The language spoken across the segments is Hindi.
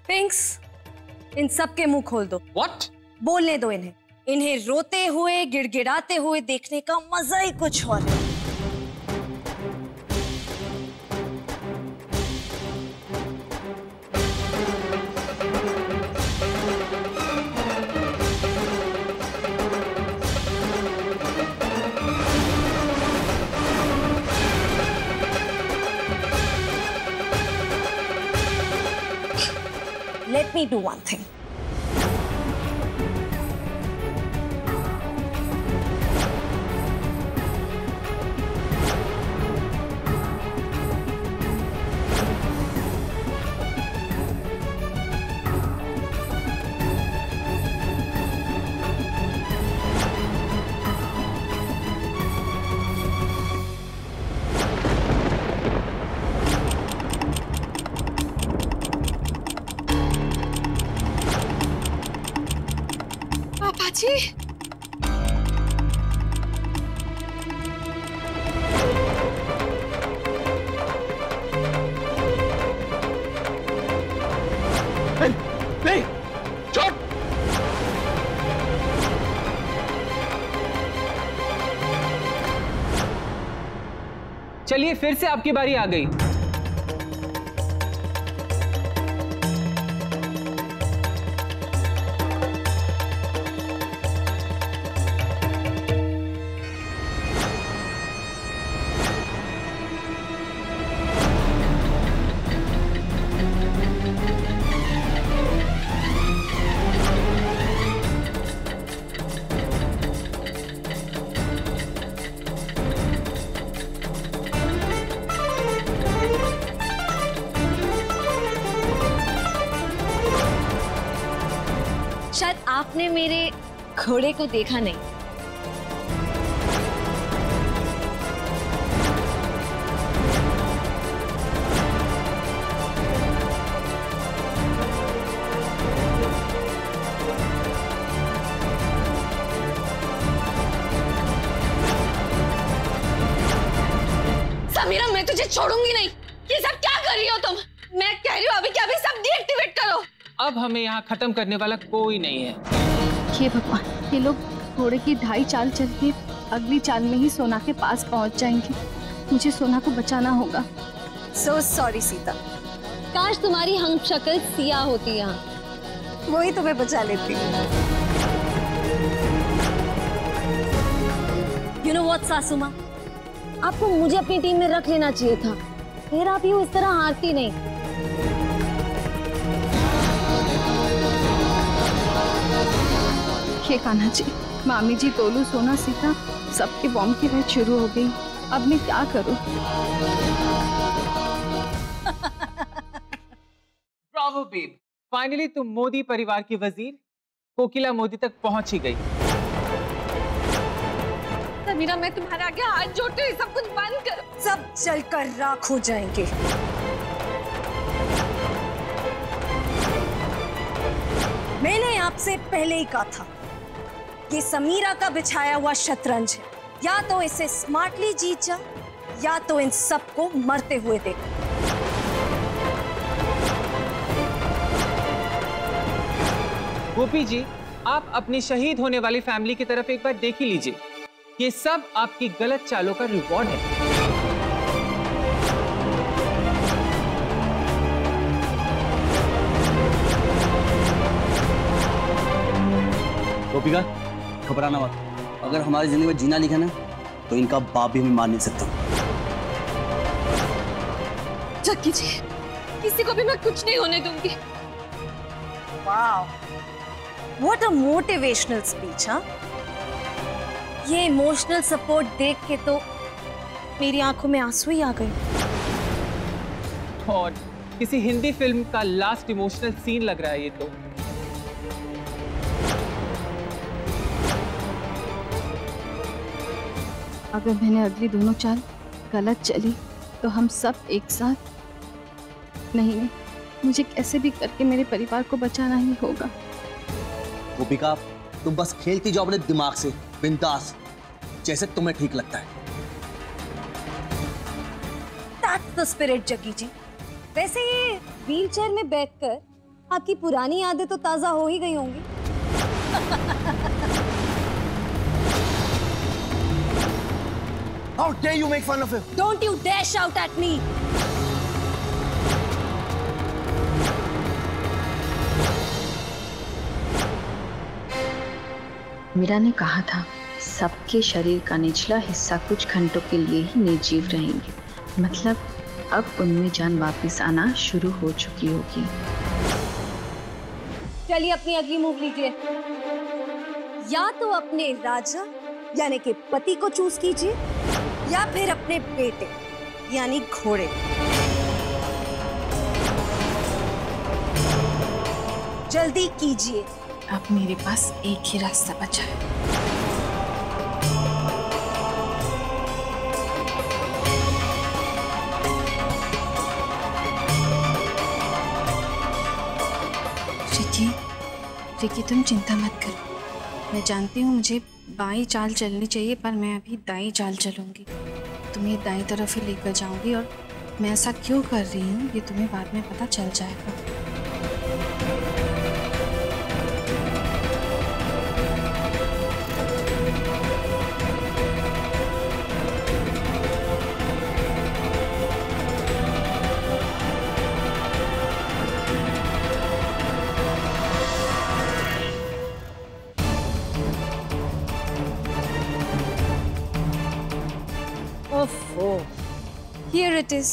पिंक्स, इन सब के मुंह खोल दो। What? बोलने दो इन्हें। इन्हें रोते हुए, गिड़गिड़ाते हुए देखने का मजा ही कुछ और है। Let me do one thing. पापा जी, नहीं, छोड़। चलिए फिर से आपकी बारी आ गई। शायद आपने मेरे घोड़े को देखा नहीं। समीरा, मैं तुझे छोड़ूंगी नहीं। ये सब क्या कर रही हो तुम? मैं कह रही हूँ अभी क्या, अभी सब डीएक्टिवेट करो। अब हमें यहाँ खत्म करने वाला कोई नहीं है। हे भगवान, ये लोग घोड़े की 2.5 चाल चल के अगली चाल में ही सोना के पास पहुंच जाएंगे। मुझे सोना को बचाना होगा। So sorry Sita. काश तुम्हारी हम शक्ल सिया होती यहाँ, वही तुम्हें बचा लेती। You know what सासू माँ? आपको मुझे अपनी टीम में रख लेना चाहिए था, फिर आप यूं इस तरह हारती नहीं। हे कान्हा जी, मामी जी, तोलू, सोना, सीता सबके बॉम्ब की रेड शुरू हो गई। अब मैं क्या करूं? ब्रावो बेब, फाइनली तुम मोदी परिवार की वजीर कोकिला मोदी तक पहुंच ही गई। समीरा, मैं तुम्हारे आगे हाथ जोड़ती हूँ, सब कुछ बंद करो। सब जलकर राख हो जाएंगे। मैंने आपसे पहले ही कहा था कि समीरा का बिछाया हुआ शतरंज है, या तो इसे स्मार्टली जीत जा, या तो इन सबको मरते हुए देख। गोपी जी, आप अपनी शहीद होने वाली फैमिली की तरफ एक बार देख ही लीजिए। ये सब आपकी गलत चालों का रिवॉर्ड है। गोपिका, घबराना मत। अगर हमारी जिंदगी में जीना लिखा ना, तो इनका बाप भी हमें मार नहीं सकता। जग्गी जी, किसी को भी मैं कुछ नहीं होने दूंगी। Wow, what a motivational speech. हाँ, ये इमोशनल सपोर्ट देख के तो मेरी आंखों में आंसू ही आ गए। और किसी हिंदी फिल्म का लास्ट इमोशनल सीन लग रहा है ये तो। अगर मैंने अगली दोनों चाल गलत चली तो हम सब एक साथ नहीं, मुझे कैसे भी करके मेरे परिवार को बचाना ही होगा। गोपिका, तुम बस खेलती जाओ अपने दिमाग से, बिंदास, जैसे तुम्हें ठीक लगता है। That's the spirit, जग्गी जी। वैसे ये व्हील चेयर में बैठकर आपकी पुरानी यादें तो ताजा हो ही गई होंगी। How dare you make fun of him? Don't you dare shout at me! Meera ने कहा था सबके शरीर का निचला हिस्सा कुछ घंटों के लिए ही निर्जीव रहेंगे, मतलब अब उनमें जान वापस आना शुरू हो चुकी होगी। चलिए अपनी अगली मूव लीजिए। या तो अपने राजा यानी कि पति को चूज कीजिए या फिर अपने बेटे यानी घोड़े। जल्दी कीजिए। अब मेरे पास एक ही रास्ता बचा है। रिकी तुम चिंता मत करो, मैं जानती हूँ मुझे बाईं चाल चलनी चाहिए, पर मैं अभी दाईं चाल चलूंगी। तुम्हें दाईं तरफ ही लेकर जाऊंगी और मैं ऐसा क्यों कर रही हूँ ये तुम्हें बाद में पता चल जाएगा। Oh, here it is.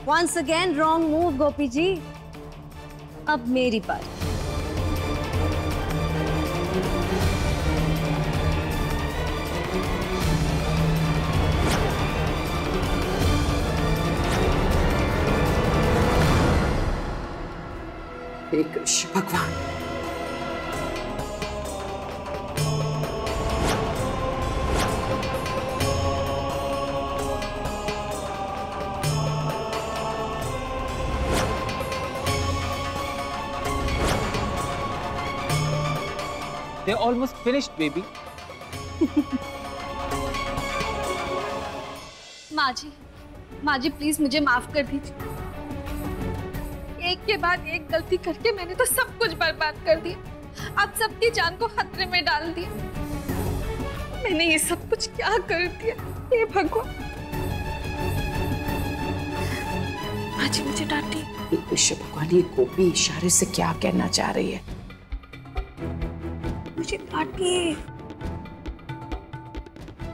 Once again, wrong move, गोपी जी। अब मेरी बारी। हे कृष्ण भगवान, They're almost finished, baby. माँ जी प्लीज मुझे माफ कर दीजिए। एक के बाद एक गलती करके मैंने तो सब कुछ बर्बाद कर दिया। आप सबकी जान को खतरे में डाल दिया। मैंने ये सब कुछ क्या कर दिया, हे भगवान। माँ जी मुझे डांटी। हे कृष्ण भगवान, ये गोपी इशारे से क्या कहना चाह रही है? मुझे डांटिए।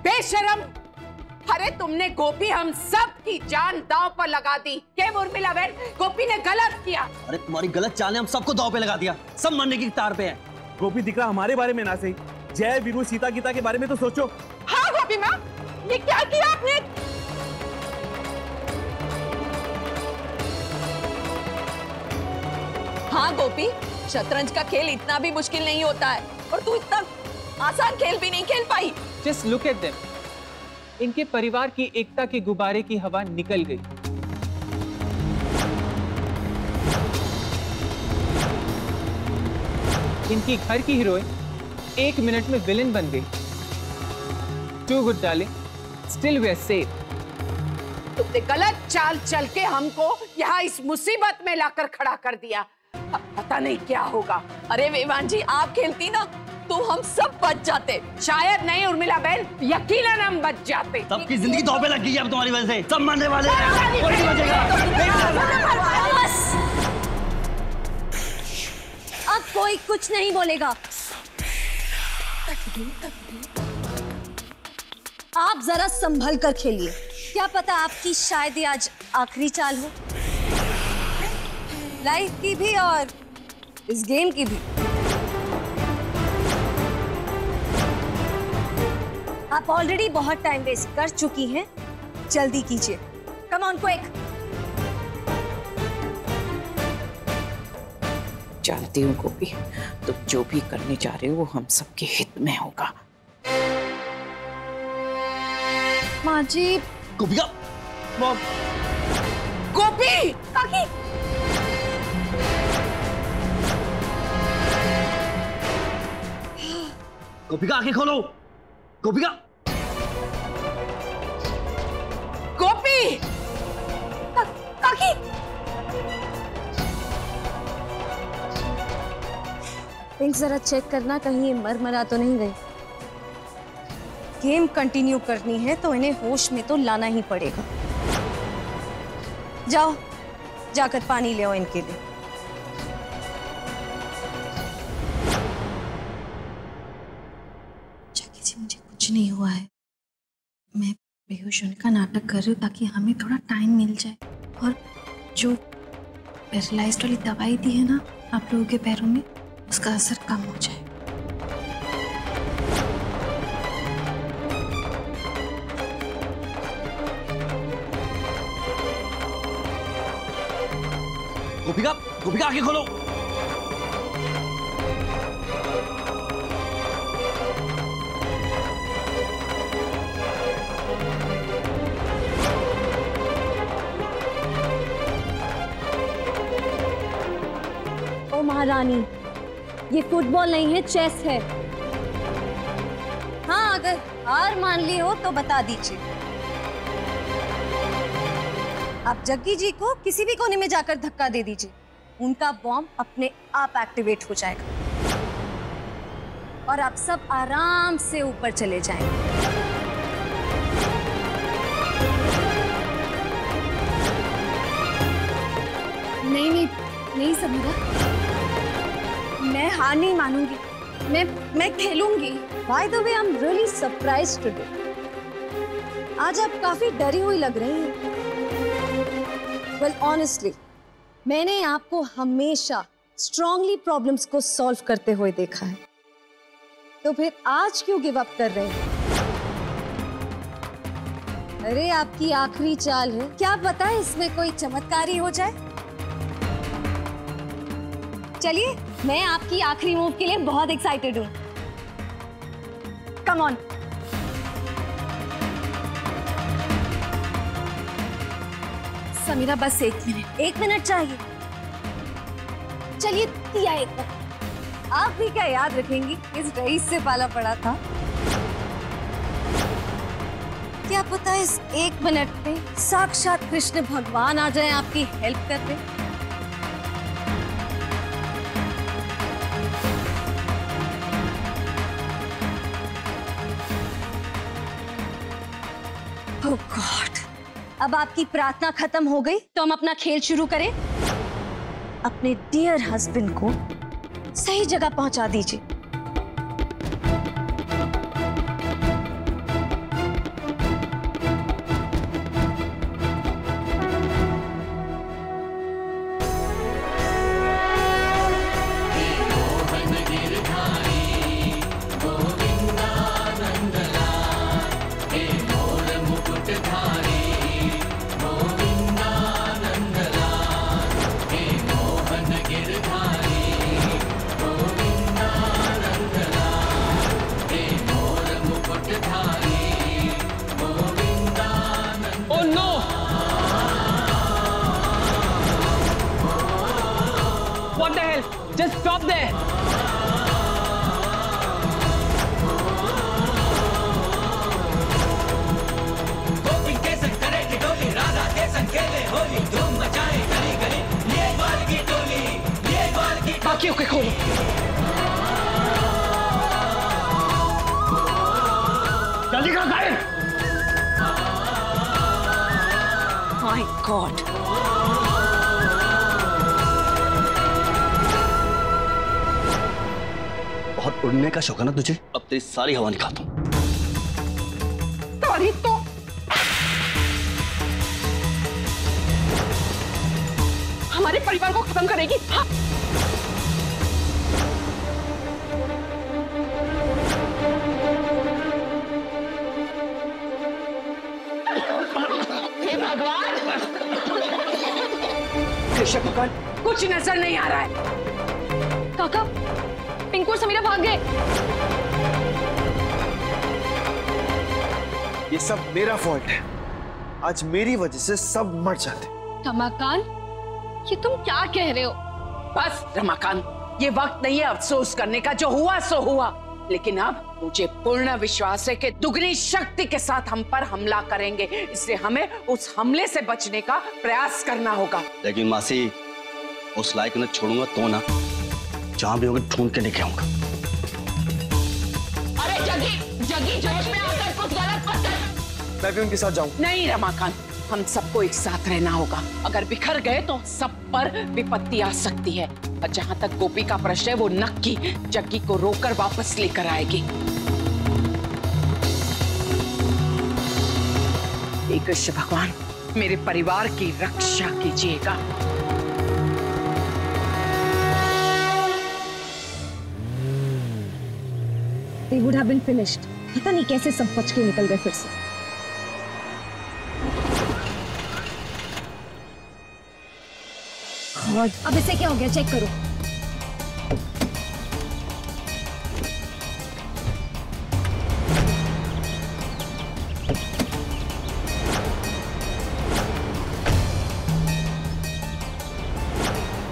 बेशरम! अरे तुमने गोपी हम सब की जान दांव पर लगा दी। क्या उर्मिला बहन, गोपी ने गलत किया। अरे तुम्हारी गलत चाल ने हम सबको दांव पे लगा दिया, सब मरने की कतार पे है। गोपी दिखरा हमारे बारे में ना सही, जय वीरू सीता गीता के बारे में तो सोचो। हाँ गोपी माँ, ये क्या किया आपने? हाँ गोपी, शतरंज का खेल इतना भी मुश्किल नहीं होता है और तू इतना आसान खेल भी नहीं खेल पाई। Just look at them. इनके परिवार की एकता के गुब्बारे की हवा निकल गई। इनकी घर की हीरोइन 1 मिनट में विलेन बन गई। Too good, darling. Still we are safe. तुमने गलत चाल चल के हमको यहाँ इस मुसीबत में लाकर खड़ा कर दिया। अब पता नहीं क्या होगा। अरे वेवान जी, आप खेलती ना तो हम सब बच जाते। शायद नहीं उर्मिला बहन, यकीनन हम बच जाते। सबकी जिंदगी दांव पे लग गई है अब तुम्हारी वजह से, सब मरने वाले हैं, कोई नहीं बचेगा। बस अब कोई कुछ नहीं बोलेगा। आप जरा संभल कर खेलिए, क्या पता आपकी शायद ही आज आखिरी चाल हो, लाइफ की भी और इस गेम की भी। आप ऑलरेडी बहुत टाइम वेस्ट कर चुकी हैं, जल्दी कीजिए। Come on quick. जानती हूँ गोपी, तुम जो भी करने जा रहे हो वो हम सबके हित में होगा। माँ जी। गोपिका, मॉम। गोपी! काकी! गोपिका आंखें खोलो, गोपिका। गोपी! काकी! पिंक जरा चेक करना कहीं ये मर तो नहीं गई। गेम कंटिन्यू करनी है तो इन्हें होश में तो लाना ही पड़ेगा। जाओ जाकर पानी ले आओ इनके लिए। जग्गी जी, मुझे कुछ नहीं हुआ है। मैं बेहोश होने का नाटक कर रही हूँ ताकि हमें थोड़ा टाइम मिल जाए और जो पैरालाइज्ड वाली दवाई दी है ना आप लोगों के पैरों में, उसका असर कम हो जाए। गोपिका, गोपिका आंखें खोलो। ओ महारानी, ये फुटबॉल नहीं है, चेस है। हाँ, अगर हार मान ली हो तो बता दीजिए। आप जग्गी जी को किसी भी कोने में जाकर धक्का दे दीजिए, उनका बॉम्ब अपने आप एक्टिवेट हो जाएगा और आप सब आराम से ऊपर चले जाएंगे। नहीं नहीं नहीं समीरा, मैं हार नहीं मानूंगी, मैं खेलूंगी। By the way, I am really surprised today. आज आप काफी डरी हुई लग रही हैं। वेल ऑनेस्टली, मैंने आपको हमेशा स्ट्रांगली प्रॉब्लम्स को सॉल्व करते हुए देखा है, तो फिर आज क्यों गिव अप कर रहे हैं? अरे आपकी आखिरी चाल है, क्या पता है इसमें कोई चमत्कार ही हो जाए। चलिए, मैं आपकी आखिरी मूव के लिए बहुत एक्साइटेड हूँ। Come on. समीरा बस 1 मिनट। 1 मिनट चाहिए? चलिए दिया 1 मिनट। आप भी क्या याद रखेंगी इस रईस से पाला पड़ा था? क्या पता इस 1 मिनट में साक्षात कृष्ण भगवान आ जाए आपकी हेल्प करने। ओह गॉड, अब आपकी प्रार्थना खत्म हो गई तो हम अपना खेल शुरू करें। अपने डियर हस्बैंड को सही जगह पहुंचा दीजिए। What the hell? Just stop there! गोपी के संग करेगी डोली, राधा के संग खेले होली, धूम मचाए गली गली, ये ग्वाल की टोली, ये ग्वाल की। बाकियों के खोलो। जल्दी करो गायब। माय गॉड, बहुत उड़ने का शौक है ना तुझे? अब तेरी सारी हवा निकालता हूँ। तो हमारे परिवार को खत्म करेगी। हाँ। हे भगवान, कृष्ण भगवान, कुछ नजर नहीं आ रहा है। काका, पिंकू और समीरा भाग गए। ये सब मेरा फॉल्ट है। आज मेरी वजह से सब मर जाते। रमाकांत, ये तुम क्या कह रहे हो? बस रमाकांत, ये वक्त नहीं है अफसोस करने का, जो हुआ सो हुआ। लेकिन अब मुझे पूर्ण विश्वास है कि दुगनी शक्ति के साथ हम पर हमला करेंगे, इसलिए हमें उस हमले से बचने का प्रयास करना होगा। लेकिन मासी, उस लायक न छोड़ूंगा तो ना, जहां भी होगा ढूंढ के लेके आऊंगा। अरे जगी, जगी जोश में आकर कुछ गलत मत कर। मैं भी उनके साथ जाऊं। नहीं रमाकांत, हम सबको एक साथ रहना होगा। अगर बिखर गए तो सब पर विपत्ति आ सकती है। और जहां तक गोपी का प्रश्न है, वो नक्की जग्गी को रोककर वापस लेकर आएगी। हे कृष्ण भगवान, मेरे परिवार की रक्षा कीजिएगा। They would have been finished. पता नहीं कैसे सब बच के निकल गए फिर से। God, अब इसे क्या हो गया, चेक करो।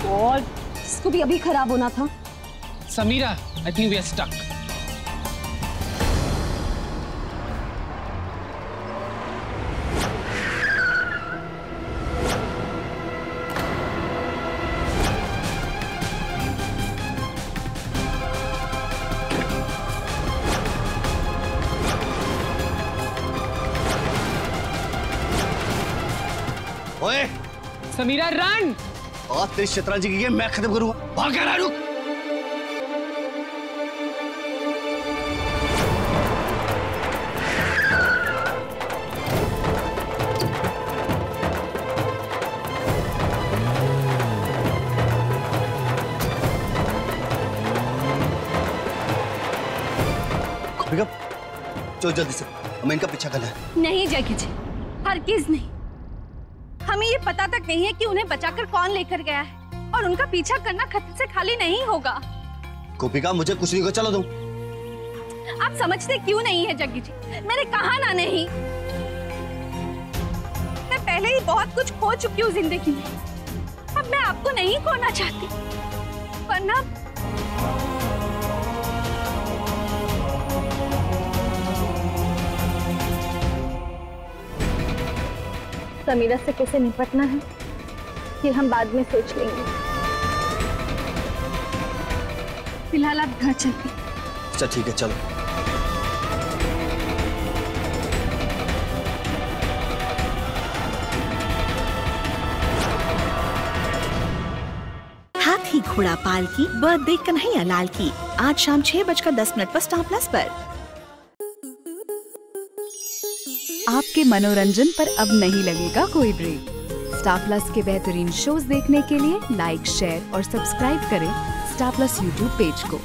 God, इसको भी अभी खराब होना था। Samira, I think we are stuck. ओए, समीरा रन! आज तेरी शतरंज की गेम मैं खत्म करूंगा। भाग कर आ रुक। चलो जल्दी से, हमें इनका पीछा करना है। नहीं जगी जी, हरगिज नहीं। हमें ये पता तक नहीं है कि उन्हें बचाकर कौन लेकर गया है, और उनका पीछा करना खतरे से खाली नहीं होगा। गोपिका, मुझे कुछ नहीं को, चलो तुम। आप समझते क्यों नहीं है जग्गी जी? मैंने कहा ना नहीं। मैं पहले ही बहुत कुछ खो चुकी हूँ जिंदगी में। अब मैं आपको नहीं खोना चाहती, वरना समीरा से कैसे निपटना है ये हम बाद में सोच लेंगे। फिलहाल आप घर चलते। अच्छा ठीक है, चलो। हाथी घोड़ा पाल की बर्थडे कन्हैया लाल की आज शाम 6:10 पर स्टार प्लस पर। आपके मनोरंजन पर अब नहीं लगेगा कोई ब्रेक। स्टार प्लस के बेहतरीन शोज देखने के लिए लाइक, शेयर और सब्सक्राइब करें स्टार प्लस यूट्यूब पेज को।